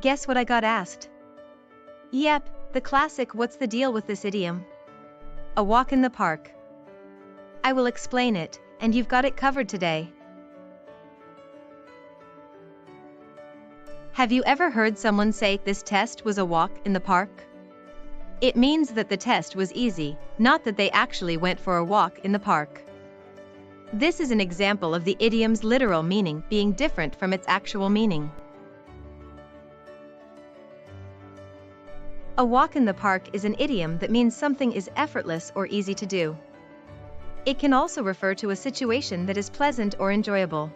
Guess what I got asked? Yep, the classic "what's the deal with this idiom?" A walk in the park. I will explain it, and you've got it covered today. Have you ever heard someone say this test was a walk in the park? It means that the test was easy, not that they actually went for a walk in the park. This is an example of the idiom's literal meaning being different from its actual meaning. A walk in the park is an idiom that means something is effortless or easy to do. It can also refer to a situation that is pleasant or enjoyable.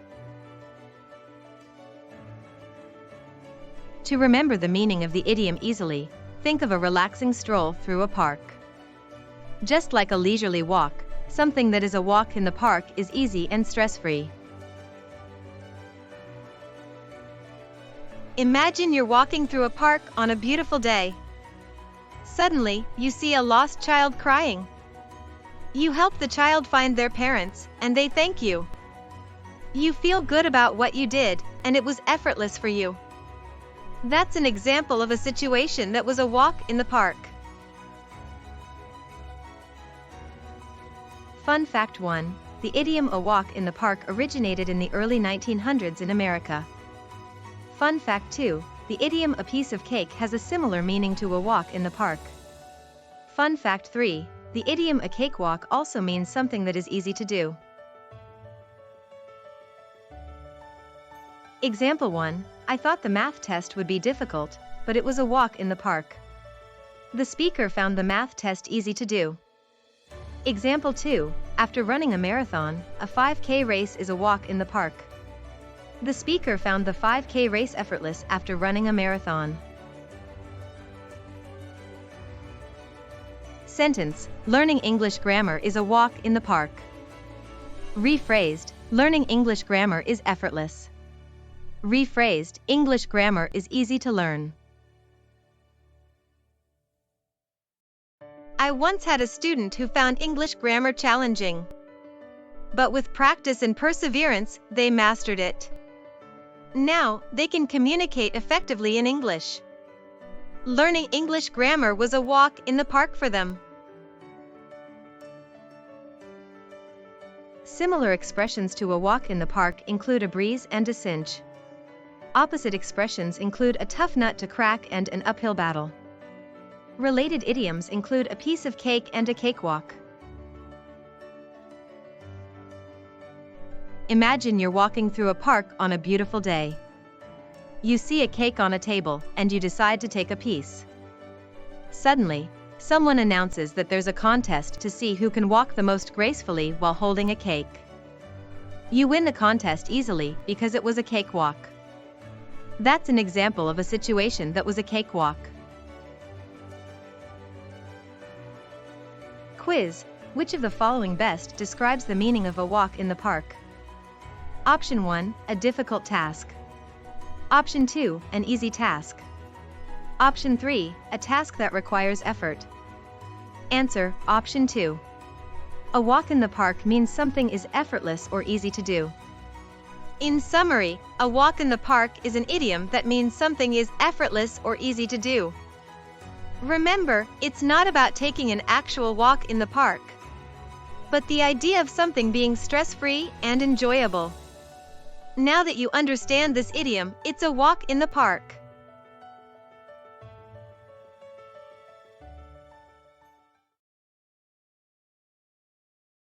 To remember the meaning of the idiom easily, think of a relaxing stroll through a park. Just like a leisurely walk, something that is a walk in the park is easy and stress-free. Imagine you're walking through a park on a beautiful day. Suddenly, you see a lost child crying. You help the child find their parents, and they thank you. You feel good about what you did, and it was effortless for you. That's an example of a situation that was a walk in the park. Fun fact 1. The idiom "a walk in the park" originated in the early 1900s in America. Fun fact 2. The idiom "a piece of cake" has a similar meaning to a walk in the park. Fun fact 3. The idiom "a cakewalk" also means something that is easy to do. Example 1. I thought the math test would be difficult, but it was a walk in the park. The speaker found the math test easy to do. Example 2. After running a marathon, a 5K race is a walk in the park. The speaker found the 5K race effortless after running a marathon. Sentence: learning English grammar is a walk in the park. Rephrased: learning English grammar is effortless. Rephrased: English grammar is easy to learn. I once had a student who found English grammar challenging. But with practice and perseverance, they mastered it. Now, they can communicate effectively in English. Learning English grammar was a walk in the park for them. Similar expressions to a walk in the park include a breeze and a cinch. Opposite expressions include a tough nut to crack and an uphill battle. Related idioms include a piece of cake and a cakewalk. Imagine you're walking through a park on a beautiful day. You see a cake on a table, and you decide to take a piece. Suddenly, someone announces that there's a contest to see who can walk the most gracefully while holding a cake. You win the contest easily because it was a cakewalk. That's an example of a situation that was a cakewalk. Quiz: which of the following best describes the meaning of a walk in the park? Option 1, a difficult task. Option 2, an easy task. Option 3, a task that requires effort. Answer: Option 2. A walk in the park means something is effortless or easy to do. In summary, a walk in the park is an idiom that means something is effortless or easy to do. Remember, it's not about taking an actual walk in the park, but the idea of something being stress-free and enjoyable. Now that you understand this idiom, it's a walk in the park.